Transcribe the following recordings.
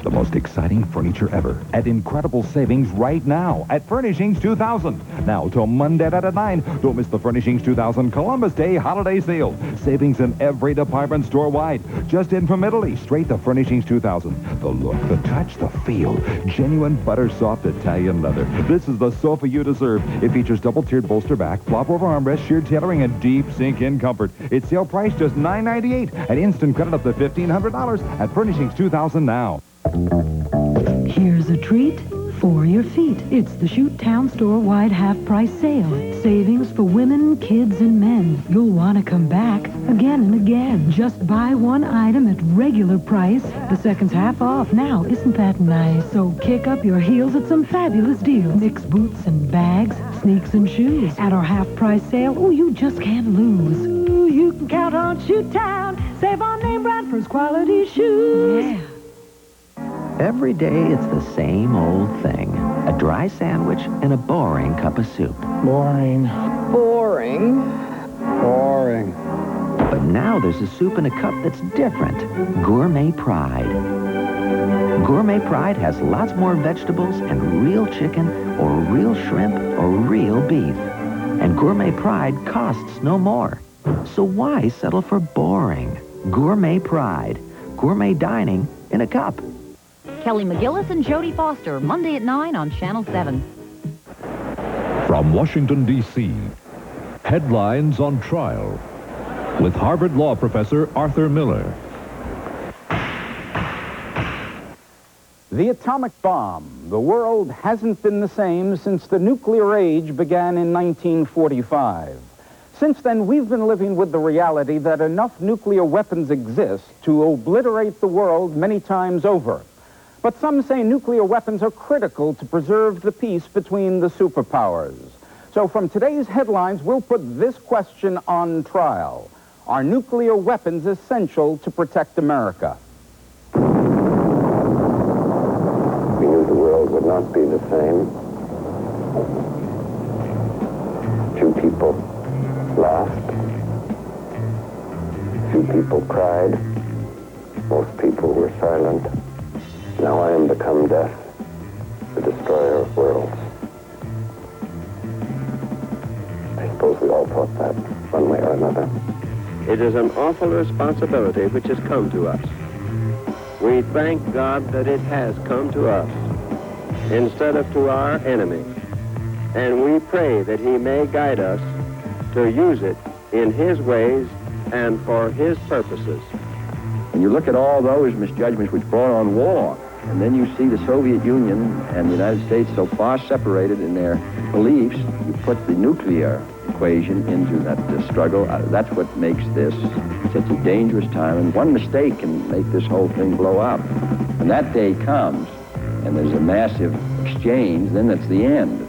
The most exciting furniture ever at incredible savings right now at Furnishings 2000. Now till Monday at 9. Don't miss the Furnishings 2000 Columbus Day holiday sale. Savings in every department store wide. Just in from Italy, straight to Furnishings 2000. The look, the touch, the feel. Genuine butter soft Italian leather. This is the sofa you deserve. It features double-tiered bolster back, flop over armrest, sheared tailoring, and deep sink-in comfort. It's sale price just $9.98 and instant credit up to $1,500 at Furnishings 2000 now. Here's a treat for your feet. It's the Shoot Town store-wide half-price sale. Savings for women, kids, and men. You'll want to come back again and again. Just buy one item at regular price. The second's half off now. Isn't that nice? So kick up your heels at some fabulous deals. Mix boots and bags, sneaks and shoes. At our half-price sale, oh, you just can't lose. Ooh, you can count on Shoot Town. Save on name brand first quality shoes. Yeah. Every day, it's the same old thing. A dry sandwich and a boring cup of soup. Boring. Boring. Boring. But now there's a soup in a cup that's different. Gourmet Pride. Gourmet Pride has lots more vegetables and real chicken or real shrimp or real beef. And Gourmet Pride costs no more. So why settle for boring? Gourmet Pride. Gourmet dining in a cup. Kelly McGillis and Jodie Foster, Monday at 9 on Channel 7. From Washington, D.C., headlines on trial with Harvard Law professor Arthur Miller. The atomic bomb. The world hasn't been the same since the nuclear age began in 1945. Since then, we've been living with the reality that enough nuclear weapons exist to obliterate the world many times over. But some say nuclear weapons are critical to preserve the peace between the superpowers. So from today's headlines, we'll put this question on trial. Are nuclear weapons essential to protect America? We knew the world would not be the same. Few people laughed. Few people cried. Most people were silent. Now I am become death, the destroyer of worlds. I suppose we all thought that, one way or another. It is an awful responsibility which has come to us. We thank God that it has come to us, instead of to our enemies. And we pray that he may guide us to use it in his ways and for his purposes. When you look at all those misjudgments which brought on war, and then you see the Soviet Union and the United States so far separated in their beliefs, you put the nuclear equation into that struggle. That's what makes this such a dangerous time. And one mistake can make this whole thing blow up. When that day comes, and there's a massive exchange, then that's the end.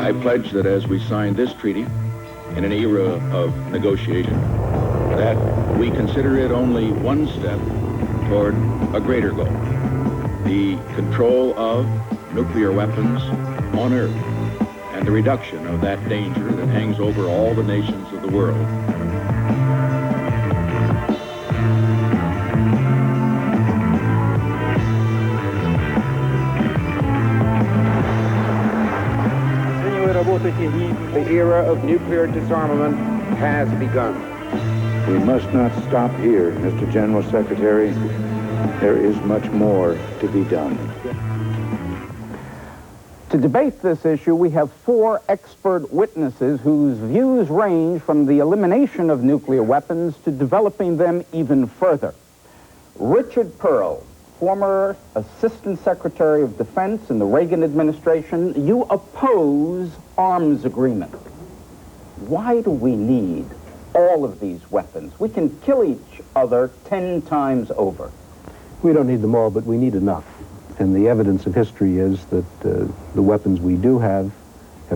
I pledge that as we sign this treaty, in an era of negotiation, that we consider it only one step toward a greater goal, the control of nuclear weapons on Earth and the reduction of that danger that hangs over all the nations of the world. The era of nuclear disarmament has begun. We must not stop here, Mr. General Secretary. There is much more to be done. To debate this issue, we have four expert witnesses whose views range from the elimination of nuclear weapons to developing them even further. Richard Perle, former Assistant Secretary of Defense in the Reagan administration, you oppose arms agreement. Why do we need all of these weapons? We can kill each other 10 times over. We don't need them all, but we need enough. And the evidence of history is that the weapons we do have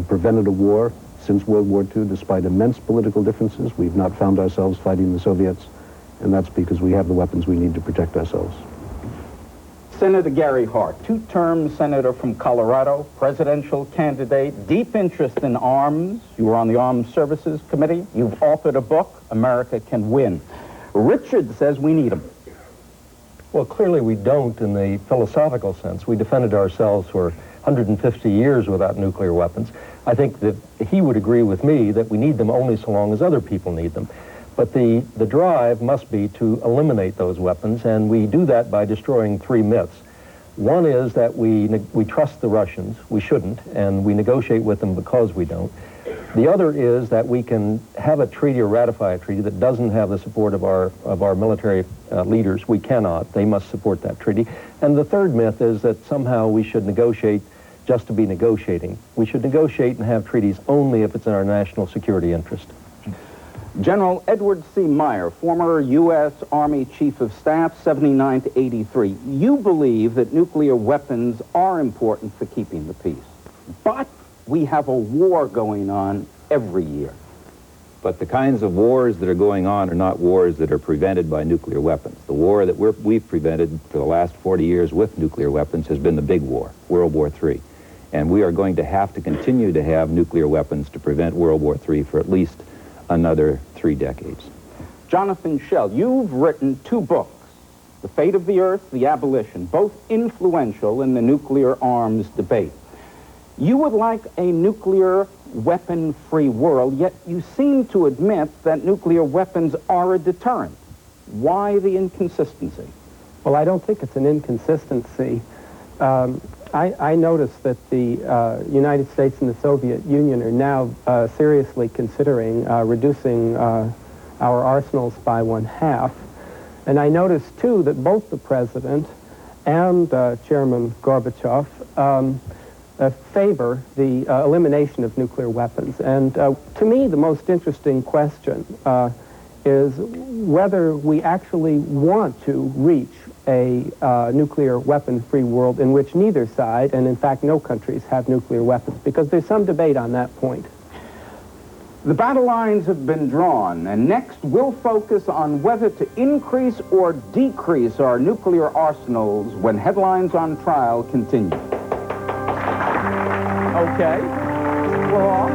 prevented a war since World War II, despite immense political differences. We've not found ourselves fighting the Soviets, and that's because we have the weapons we need to protect ourselves. Senator Gary Hart, two-term senator from Colorado, presidential candidate, deep interest in arms. You were on the Armed Services Committee. You've authored a book, America Can Win. Richard says we need them. Well, clearly we don't in the philosophical sense. We defended ourselves for 150 years without nuclear weapons. I think that he would agree with me that we need them only so long as other people need them. But the drive must be to eliminate those weapons, and we do that by destroying three myths. One is that we trust the Russians. We shouldn't, and we negotiate with them because we don't. The other is that we can have a treaty or ratify a treaty that doesn't have the support of our military leaders. We cannot. They must support that treaty. And the third myth is that somehow we should negotiate just to be negotiating. We should negotiate and have treaties only if it's in our national security interest. General Edward C. Meyer, former U.S. Army Chief of Staff, 79 to 83. You believe that nuclear weapons are important for keeping the peace. But we have a war going on every year. But the kinds of wars that are going on are not wars that are prevented by nuclear weapons. The war that we've prevented for the last 40 years with nuclear weapons has been the big war, World War III. And we are going to have to continue to have nuclear weapons to prevent World War III for at least another 3 decades. Jonathan Schell, you've written 2 books, The Fate of the Earth, The Abolition, both influential in the nuclear arms debate. You would like a nuclear weapon-free world, yet you seem to admit that nuclear weapons are a deterrent. Why the inconsistency? Well, I don't think it's an inconsistency. I noticed that the United States and the Soviet Union are now seriously considering reducing our arsenals by 1/2. And I noticed, too, that both the President and Chairman Gorbachev favor the elimination of nuclear weapons. And to me, the most interesting question is whether we actually want to reach a nuclear weapon-free world in which neither side, and in fact no countries, have nuclear weapons, because there's some debate on that point. The battle lines have been drawn, and next we'll focus on whether to increase or decrease our nuclear arsenals when Headlines on Trial continue. Okay, we're off.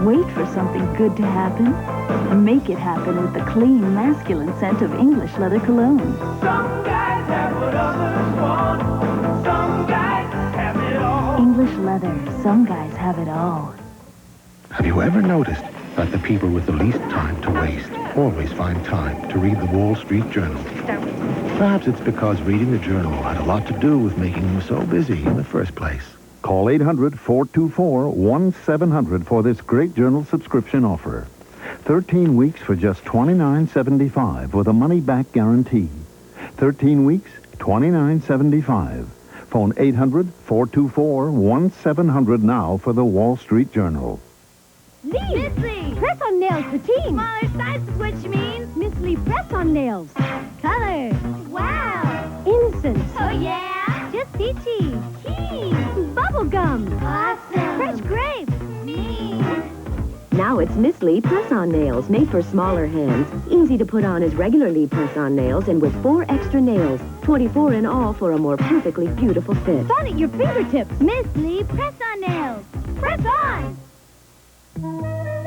Wait for something good to happen. Make it happen with the clean, masculine scent of English leather cologne. Some guys have what others want. Some guys have it all. English leather. Some guys have it all. Have you ever noticed that the people with the least time to waste always find time to read the Wall Street Journal? Perhaps it's because reading the journal had a lot to do with making them so busy in the first place. Call 800-424-1700 for this great journal subscription offer. 13 weeks for just $29.75 with a money-back guarantee. 13 weeks, $29.75. Phone 800-424-1700 now for the Wall Street Journal. Miss Lee! Press-on nails for teens. Smaller size is what she means. Miss Lee press-on nails. Color. Wow. Innocence. Oh, yeah? Just peachy. Keen. Bubble gum. Awesome. Fresh grape. Me. Now it's Miss Lee press-on nails, made for smaller hands. Easy to put on as regularly press-on nails and with 4 extra nails. 24 in all for a more perfectly beautiful fit. Fun at your fingertips. Miss Lee press-on nails. Press on!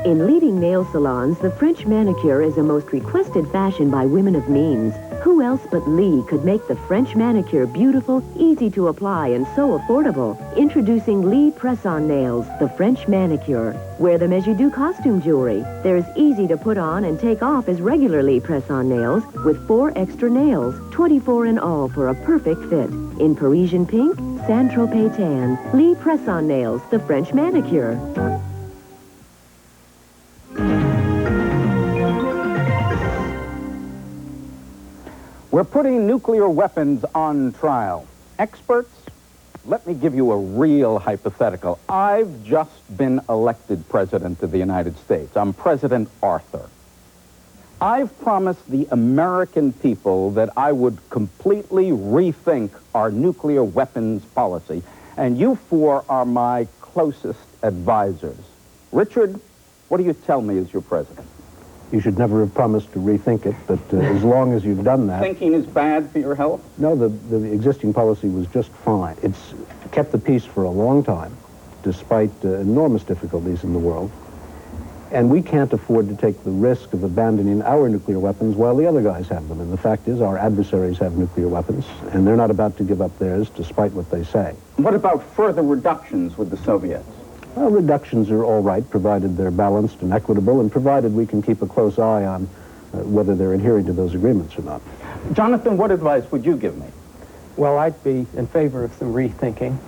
In leading nail salons, the French manicure is a most requested fashion by women of means. Who else but Lee could make the French manicure beautiful, easy to apply, and so affordable? Introducing Lee press-on nails, the French manicure. Wear them as you do costume jewelry. They're as easy to put on and take off as regular Lee press-on nails, with 4 extra nails, 24 in all for a perfect fit. In Parisian pink, Saint-Tropez tan, Lee press-on nails, the French manicure. We're putting nuclear weapons on trial. Experts, let me give you a real hypothetical. I've just been elected President of the United States. I'm President Arthur. I've promised the American people that I would completely rethink our nuclear weapons policy, and you four are my closest advisors. Richard, what do you tell me as your president? You should never have promised to rethink it, but as long as you've done that... Thinking is bad for your health? No, the existing policy was just fine. It's kept the peace for a long time, despite enormous difficulties in the world. And we can't afford to take the risk of abandoning our nuclear weapons while the other guys have them. And the fact is, our adversaries have nuclear weapons, and they're not about to give up theirs, despite what they say. What about further reductions with the Soviets? Well, reductions are all right, provided they're balanced and equitable, and provided we can keep a close eye on whether they're adhering to those agreements or not. Jonathan, what advice would you give me? Well, I'd be in favor of some rethinking.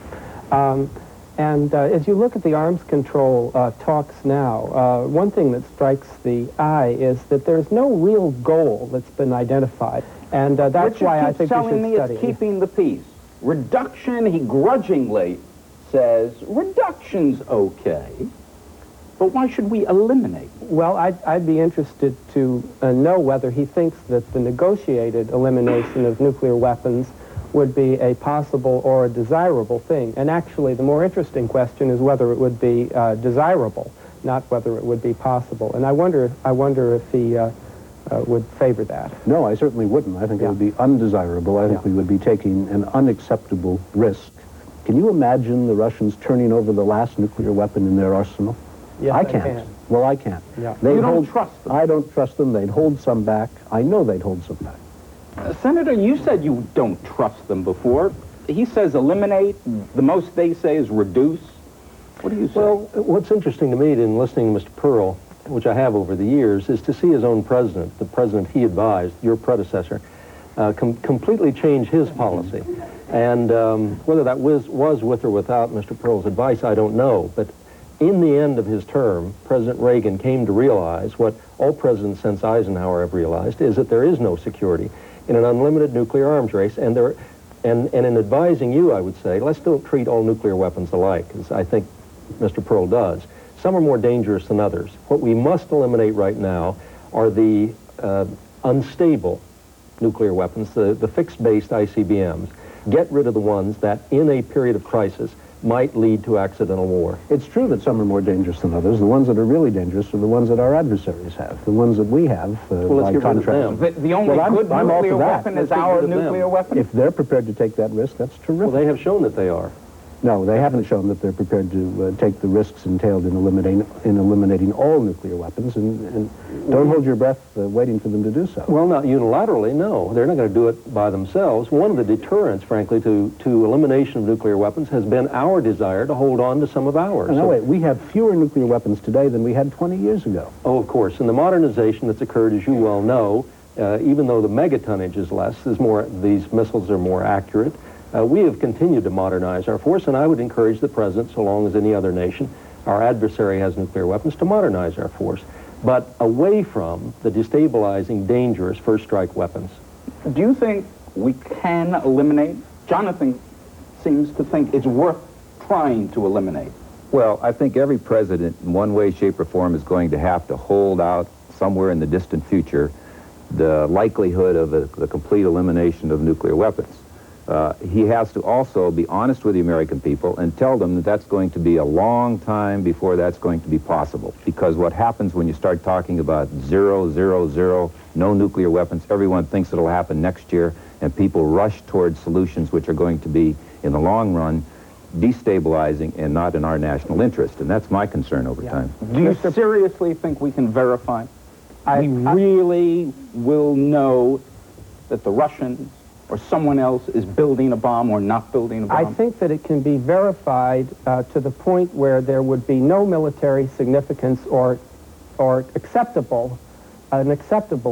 As you look at the arms control talks now, one thing that strikes the eye is that there's no real goal that's been identified. And that's Richard why I think we should telling me study it's keeping the peace. Reduction, he grudgingly says, reduction's okay. But why should we eliminate? Well, I'd be interested to know whether he thinks that the negotiated elimination of nuclear weapons would be a possible or a desirable thing. And actually, the more interesting question is whether it would be desirable, not whether it would be possible. And I wonder if he would favor that. No, I certainly wouldn't. I think it would be undesirable. I think we would be taking an unacceptable risk. Can you imagine the Russians turning over the last nuclear weapon in their arsenal? Yes, I can't. Well, I can't. Yeah. You don't trust them? I don't trust them. They'd hold some back. I know they'd hold some back. Senator, you said you don't trust them before. He says eliminate. The most they say is reduce. What do you say? Well, what's interesting to me in listening to Mr. Perle, which I have over the years, is to see his own president, the president he advised, your predecessor, completely change his policy. And whether that was with or without Mr. Perle's advice, I don't know. But in the end of his term, President Reagan came to realize what all presidents since Eisenhower have realized, is that there is no security in an unlimited nuclear arms race. And in advising you, I would say, let's don't treat all nuclear weapons alike, as I think Mr. Perle does. Some are more dangerous than others. What we must eliminate right now are the unstable nuclear weapons, the fixed-based ICBMs. Get rid of the ones that, in a period of crisis, might lead to accidental war. It's true that some are more dangerous than others. The ones that are really dangerous are the ones that our adversaries have. The ones that we have, let's get rid of them. The only good nuclear weapon is our nuclear weapon? If they're prepared to take that risk, that's terrific. Well, they have shown that they are. No, they haven't shown that they're prepared to take the risks entailed in eliminating all nuclear weapons, and don't hold your breath waiting for them to do so. Well, not unilaterally, no. They're not going to do it by themselves. One of the deterrents, frankly, to elimination of nuclear weapons has been our desire to hold on to some of ours. No, wait, we have fewer nuclear weapons today than we had 20 years ago. Oh, of course. And the modernization that's occurred, as you well know, even though the megatonnage is less, these missiles are more accurate. We have continued to modernize our force, and I would encourage the President, so long as any other nation, our adversary has nuclear weapons, to modernize our force, but away from the destabilizing, dangerous first strike weapons. Do you think we can eliminate? Jonathan seems to think it's worth trying to eliminate. Well, I think every president, in one way, shape, or form, is going to have to hold out somewhere in the distant future the likelihood of the complete elimination of nuclear weapons. He has to also be honest with the American people and tell them that that's going to be a long time before that's going to be possible. Because what happens when you start talking about 0, 0, 0, no nuclear weapons, everyone thinks it'll happen next year, and people rush towards solutions which are going to be, in the long run, destabilizing and not in our national interest. And that's my concern over time. Do you seriously think we can verify? We really will know that the Russians or someone else is building a bomb or not building a bomb? I think that it can be verified to the point where there would be no military significance or an acceptable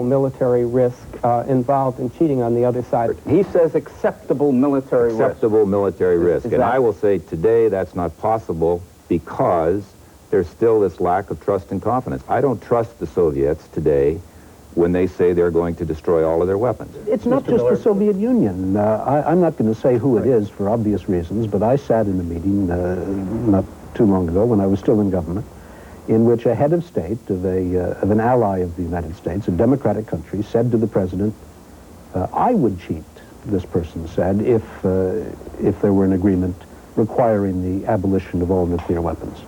military risk involved in cheating on the other side. He says acceptable military risk. Acceptable military risk. And I will say today that's not possible because there's still this lack of trust and confidence. I don't trust the Soviets today when they say they're going to destroy all of their weapons. It's not just the Soviet Union. I'm not going to say who it is for obvious reasons, but I sat in a meeting not too long ago when I was still in government, in which a head of state of an ally of the United States, a democratic country, said to the president, I would cheat, this person said, if there were an agreement requiring the abolition of all nuclear weapons.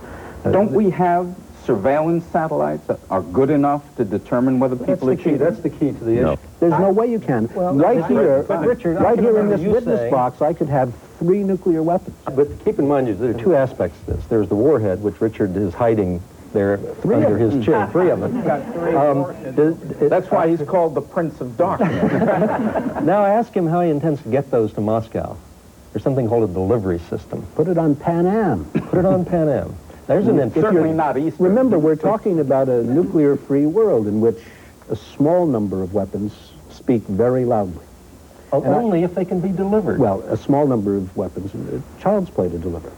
Don't we have surveillance satellites that are good enough to determine whether people are cheating? That's the key to the issue. There's no way you can. Well, right here, but Richard, right here in this witness box, I could have 3 nuclear weapons. But keep in mind, there are 2 aspects to this. There's the warhead, which Richard is hiding there under his chair. 3 of them. That's why he's called the Prince of Darkness. Now ask him how he intends to get those to Moscow. There's something called a delivery system. Put it on Pan Am. Put it on Pan Am. There's an certainly not Eastern. Remember, we're talking about a nuclear-free world in which a small number of weapons speak very loudly. Oh, only if they can be delivered. Well, a small number of weapons, child's play to deliver.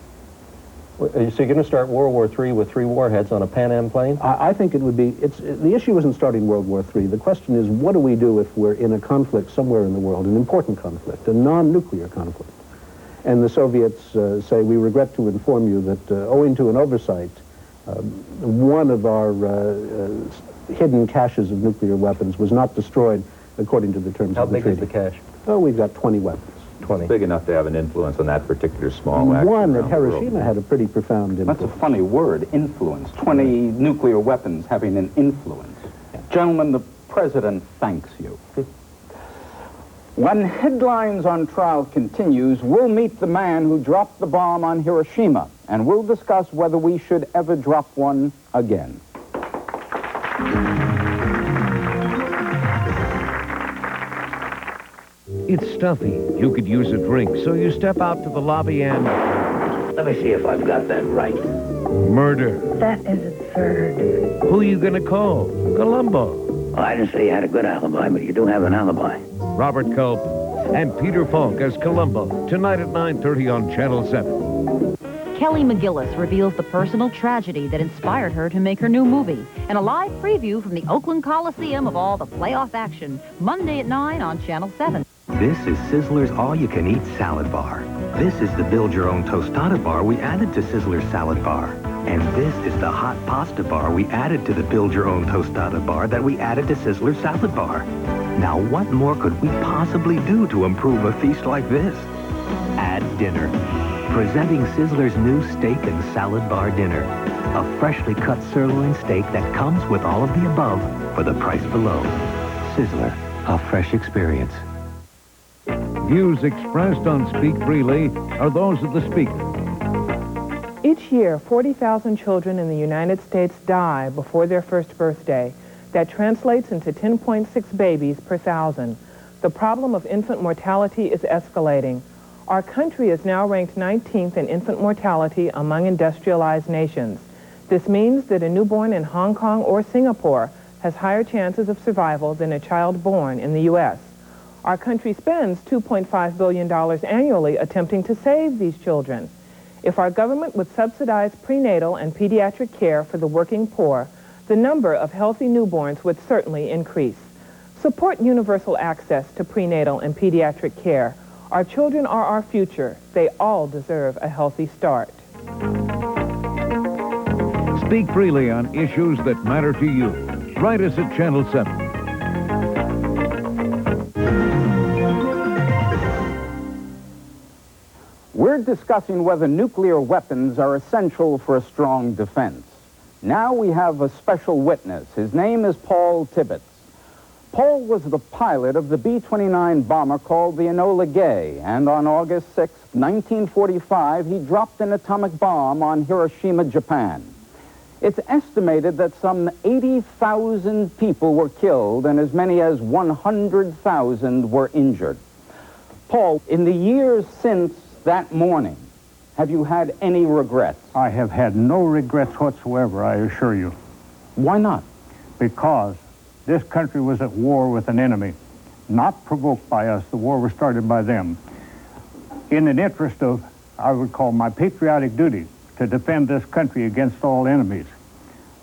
So you're going to start World War III with 3 warheads on a Pan Am plane? I think it would be, the issue isn't starting World War III. The question is, what do we do if we're in a conflict somewhere in the world, an important conflict, a non-nuclear conflict? And the Soviets say, we regret to inform you that owing to an oversight, one of our hidden caches of nuclear weapons was not destroyed according to the terms of the treaty. How big is the cache? Oh, we've got 20 weapons. 20. It's big enough to have an influence on that particular small action. One at around the world. Hiroshima had a pretty profound influence. That's a funny word, influence. 20 nuclear weapons having an influence. Gentlemen, the president thanks you. When Headlines on Trial continues, we'll meet the man who dropped the bomb on Hiroshima, and we'll discuss whether we should ever drop one again. It's stuffy. You could use a drink, so you step out to the lobby and... Let me see if I've got that right. Murder. That is absurd. Who are you going to call? Columbo. Well, I didn't say you had a good alibi, but you do have an alibi. Robert Culp and Peter Falk as Columbo, tonight at 9:30 on Channel 7. Kelly McGillis reveals the personal tragedy that inspired her to make her new movie, and a live preview from the Oakland Coliseum of all the playoff action, Monday at 9 on Channel 7. This is Sizzler's all-you-can-eat salad bar. This is the build-your-own tostada bar we added to Sizzler's salad bar. And this is the hot pasta bar we added to the build-your-own tostada bar that we added to Sizzler's salad bar. Now, what more could we possibly do to improve a feast like this? Add dinner. Presenting Sizzler's new steak and salad bar dinner. A freshly cut sirloin steak that comes with all of the above for the price below. Sizzler, a fresh experience. Views expressed on Speak Freely are those of the speaker. Each year, 40,000 children in the United States die before their first birthday. That translates into 10.6 babies per 1,000. The problem of infant mortality is escalating. Our country is now ranked 19th in infant mortality among industrialized nations. This means that a newborn in Hong Kong or Singapore has higher chances of survival than a child born in the U.S. Our country spends $2.5 billion annually attempting to save these children. If our government would subsidize prenatal and pediatric care for the working poor, the number of healthy newborns would certainly increase. Support universal access to prenatal and pediatric care. Our children are our future. They all deserve a healthy start. Speak freely on issues that matter to you. Write us at Channel 7. We're discussing whether nuclear weapons are essential for a strong defense. Now we have a special witness. His name is Paul Tibbets. Paul was the pilot of the B-29 bomber called the Enola Gay, and on August 6, 1945, he dropped an atomic bomb on Hiroshima, Japan. It's estimated that some 80,000 people were killed and as many as 100,000 were injured. Paul, in the years since that morning, have you had any regrets? I have had no regrets whatsoever, I assure you. Why not? Because this country was at war with an enemy, not provoked by us. The war was started by them. In an interest of, I would call my patriotic duty, to defend this country against all enemies.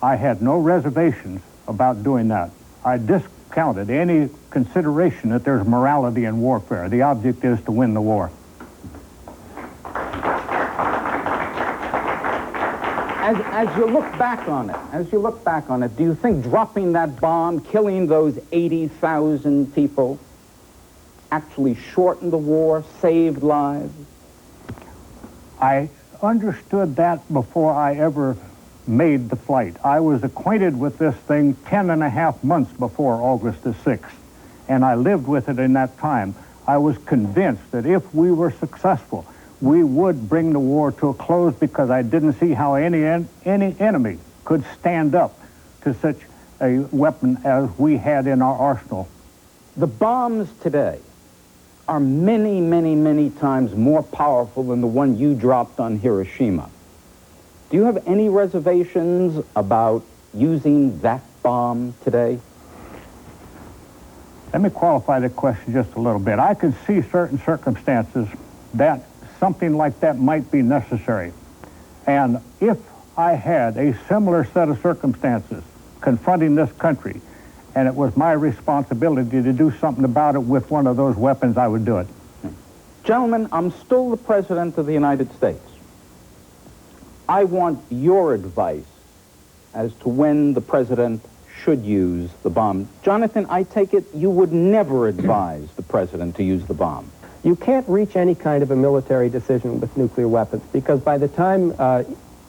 I had no reservations about doing that. I discounted any consideration that there's morality in warfare. The object is to win the war. As you look back on it, do you think dropping that bomb, killing those 80,000 people, actually shortened the war, saved lives? I understood that before I ever made the flight. I was acquainted with this thing 10.5 months before August the 6th, and I lived with it in that time. I was convinced that if we were successful, we would bring the war to a close, because I didn't see how any enemy could stand up to such a weapon as we had in our arsenal. The bombs today are many, many, many times more powerful than the one you dropped on Hiroshima. Do you have any reservations about using that bomb today? Let me qualify the question just a little bit. I could see certain circumstances that something like that might be necessary. And if I had a similar set of circumstances confronting this country, and it was my responsibility to do something about it with one of those weapons, I would do it. Gentlemen, I'm still the President of the United States. I want your advice as to when the President should use the bomb. Jonathan, I take it you would never advise the President to use the bomb. You can't reach any kind of a military decision with nuclear weapons, because by the time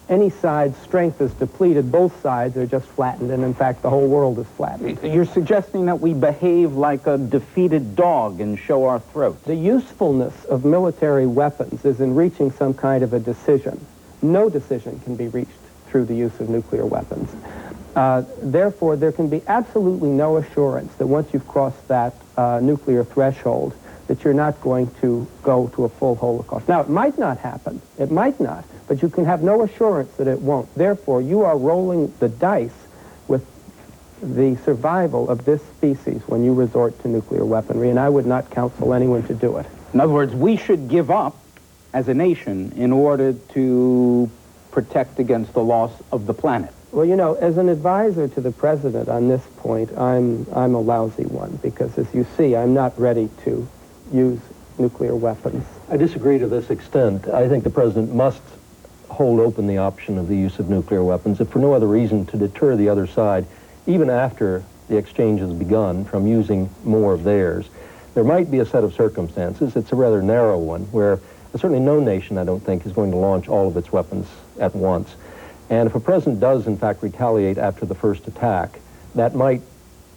any side's strength is depleted, both sides are just flattened, and in fact the whole world is flattened. You're suggesting that we behave like a defeated dog and show our throats. The usefulness of military weapons is in reaching some kind of a decision. No decision can be reached through the use of nuclear weapons. Therefore, there can be absolutely no assurance that once you've crossed that nuclear threshold, that you're not going to go to a full Holocaust. Now, it might not happen. It might not. But you can have no assurance that it won't. Therefore, you are rolling the dice with the survival of this species when you resort to nuclear weaponry, and I would not counsel anyone to do it. In other words, we should give up as a nation in order to protect against the loss of the planet. Well, you know, as an advisor to the President on this point, I'm a lousy one, because as you see, I'm not ready to use nuclear weapons. I disagree to this extent. I think the President must hold open the option of the use of nuclear weapons, if for no other reason to deter the other side, even after the exchange has begun, from using more of theirs. There might be a set of circumstances, it's a rather narrow one, where certainly no nation, I don't think, is going to launch all of its weapons at once. And if a president does, in fact, retaliate after the first attack, that might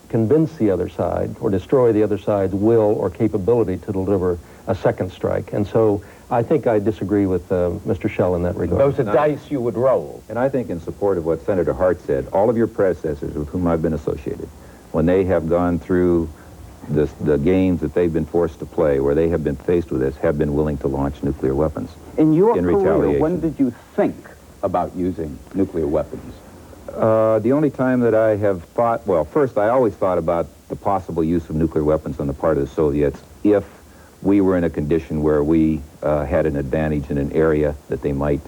convince the other side or destroy the other side's will or capability to deliver a second strike. And so I think I disagree with Mr. Schell in that regard. Those are dice you would roll. And I think in support of what Senator Hart said, all of your predecessors with whom I've been associated, when they have gone through the games that they've been forced to play, where they have been faced with this, have been willing to launch nuclear weapons. In your career, retaliation. when did you think about using nuclear weapons? The only time that I have thought, well, first I always thought about the possible use of nuclear weapons on the part of the Soviets if we were in a condition where we had an advantage in an area that they might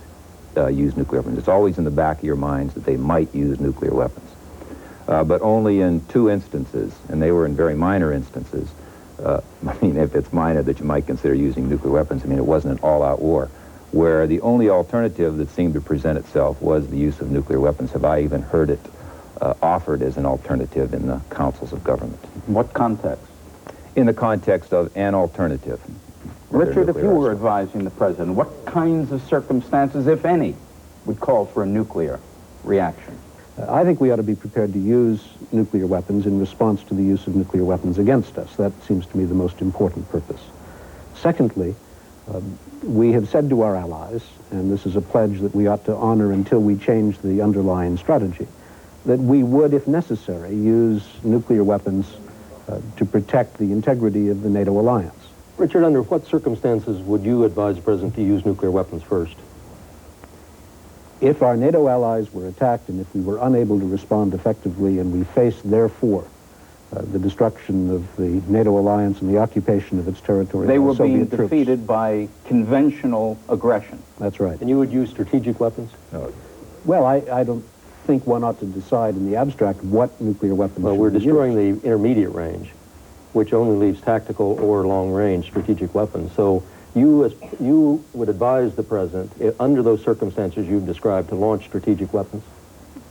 use nuclear weapons. It's always in the back of your minds that they might use nuclear weapons. But only in 2 instances, and they were in very minor instances. I mean, if it's minor that you might consider using nuclear weapons, I mean, it wasn't an all-out war, where the only alternative that seemed to present itself was the use of nuclear weapons. Have I even heard it offered as an alternative in the councils of government? In what context? In the context of an alternative. Richard, if you were advising the President, what kinds of circumstances, if any, would call for a nuclear reaction? I think we ought to be prepared to use nuclear weapons in response to the use of nuclear weapons against us. That seems to me the most important purpose. Secondly, we have said to our allies, and this is a pledge that we ought to honor until we change the underlying strategy, that we would, if necessary, use nuclear weapons to protect the integrity of the NATO alliance. Richard, under what circumstances would you advise the President to use nuclear weapons first? If our NATO allies were attacked and if we were unable to respond effectively and we faced, therefore, the destruction of the NATO alliance and the occupation of its territory. They were being defeated by conventional aggression. That's right. And you would use strategic weapons? Well, I don't think one ought to decide in the abstract what nuclear weapons Well, should we're be destroying used. the intermediate range, which only leaves tactical or long-range strategic weapons. So You would advise the president, under those circumstances you've described, to launch strategic weapons?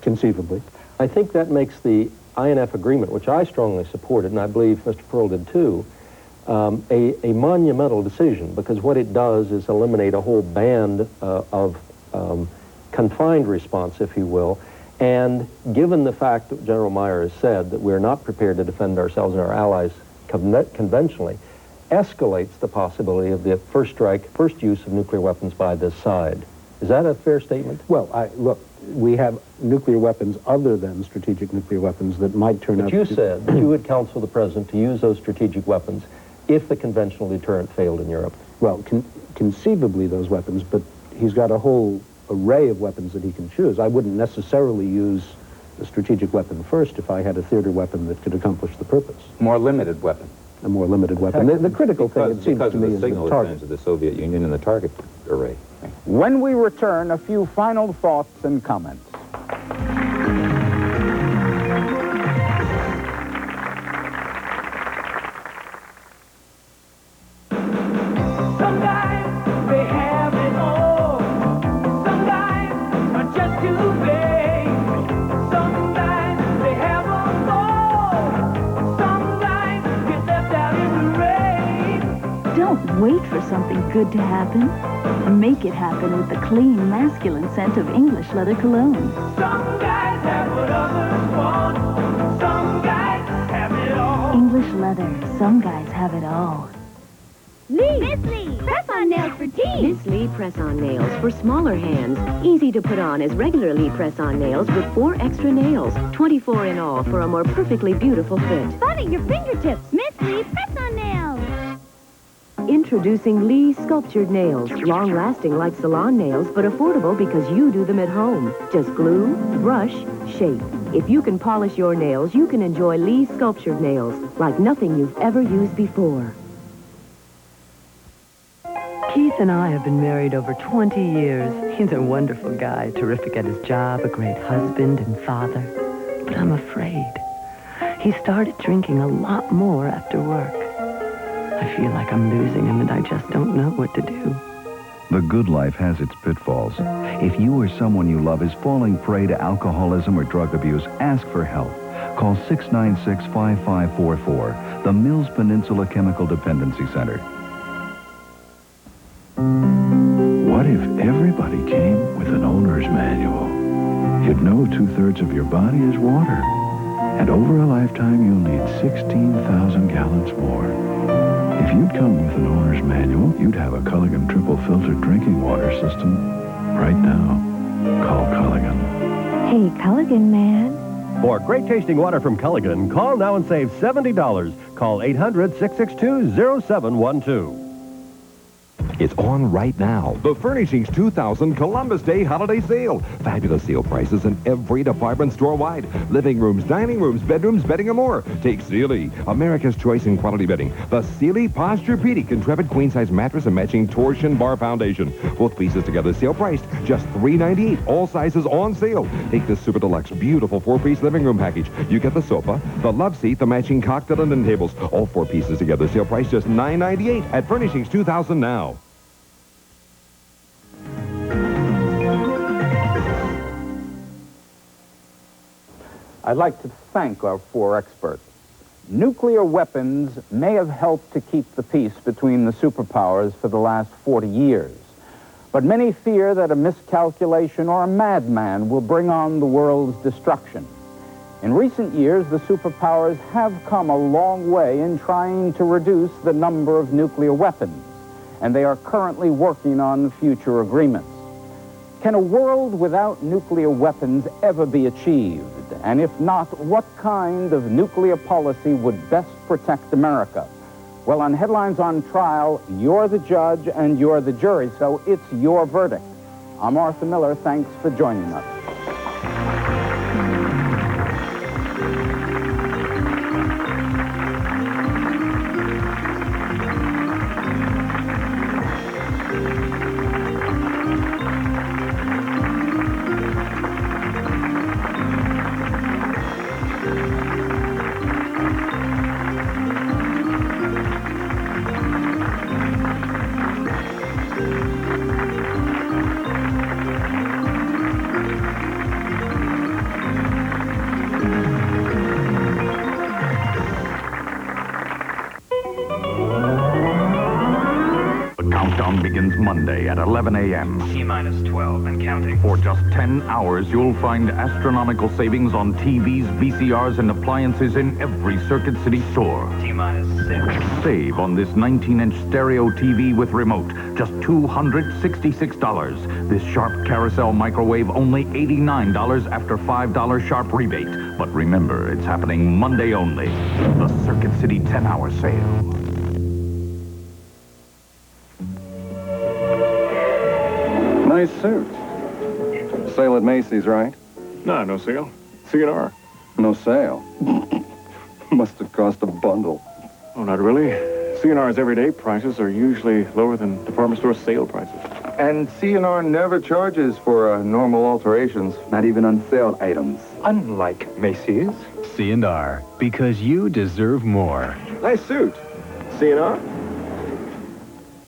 Conceivably. I think that makes the INF agreement, which I strongly supported, and I believe Mr. Perle did too, a monumental decision, because what it does is eliminate a whole band of confined response, if you will, and given the fact that General Meyer has said that we're not prepared to defend ourselves and our allies conventionally, escalates the possibility of the first use of nuclear weapons by this side. Is that a fair statement? Well, look, we have nuclear weapons other than strategic nuclear weapons that might turn out But you said that you would counsel the president to use those strategic weapons if the conventional deterrent failed in Europe. Well, conceivably those weapons, but he's got a whole array of weapons that he can choose. I wouldn't necessarily use a strategic weapon first if I had a theater weapon that could accomplish the purpose. More limited weapon. A more limited weapon. The critical thing, it seems to me, is the signal target. of the Soviet Union and the target array. When we return, a few final thoughts and comments. Some guys, they have it all. Some guys are just too vain. Some guys, they have a fall. Some guys get left out in the rain. Don't wait for something good to happen. Make it happen with the clean, masculine scent of English leather cologne. Some guys have what others want. Some guys have it all. English leather. Some guys have it all. Lee! Miss Lee! Press-on nails for teens! Miss Lee press-on nails for smaller hands. Easy to put on as regular Lee press-on nails with 4 extra nails. 24 in all for a more perfectly beautiful fit. Fun at your fingertips! Miss Lee press-on nails! Introducing Lee sculptured nails. Long-lasting like salon nails, but affordable because you do them at home. Just glue, brush, shape. If you can polish your nails, you can enjoy Lee sculptured nails like nothing you've ever used before. Keith and I have been married over 20 years. He's a wonderful guy, terrific at his job, a great husband and father. But I'm afraid. He started drinking a lot more after work. I feel like I'm losing him and I just don't know what to do. The good life has its pitfalls. If you or someone you love is falling prey to alcoholism or drug abuse, ask for help. Call 696-5544, the Mills Peninsula Chemical Dependency Center. What if everybody came with an owner's manual? You'd know 2/3 of your body is water. And over a lifetime, you'll need 16,000 gallons more. If you'd come with an owner's manual, you'd have a Culligan triple filtered drinking water system right now. Call Culligan. Hey, Culligan man. For great tasting water from Culligan, call now and save $70. Call 800-662-0712. It's on right now. The Furnishings 2000 Columbus Day Holiday Sale. Fabulous sale prices in every department store-wide. Living rooms, dining rooms, bedrooms, bedding, and more. Take Sealy, America's choice in quality bedding. The Sealy Posturepedic Intrepid queen-size mattress and matching torsion bar foundation. Both pieces together, sale priced just $398. All sizes on sale. Take this super deluxe, beautiful 4-piece living room package. You get the sofa, the love seat, the matching cocktail and end tables. All 4 pieces together, sale price just $998 at Furnishings 2000 now. I'd like to thank our 4 experts. Nuclear weapons may have helped to keep the peace between the superpowers for the last 40 years. But many fear that a miscalculation or a madman will bring on the world's destruction. In recent years, the superpowers have come a long way in trying to reduce the number of nuclear weapons, and they are currently working on future agreements. Can a world without nuclear weapons ever be achieved? And if not, what kind of nuclear policy would best protect America? Well, on Headlines on Trial, you're the judge and you're the jury, so it's your verdict. I'm Arthur Miller. Thanks for joining us. countdown begins Monday at 11 a.m. T-minus 12 and counting. For just 10 hours, you'll find astronomical savings on TVs, VCRs, and appliances in every Circuit City store. T-minus 6. Save on this 19-inch stereo TV with remote, just $266. This Sharp Carousel microwave, only $89 after $5 Sharp rebate. But remember, it's happening Monday only. The Circuit City 10-hour sale. Nice suit. Sale at Macy's, right? No, no sale. C&R. No sale. Must have cost a bundle. Oh, not really. C&R's everyday prices are usually lower than department store sale prices. And C&R never charges for normal alterations, not even on sale items. Unlike Macy's. C&R, because you deserve more. Nice suit. C&R?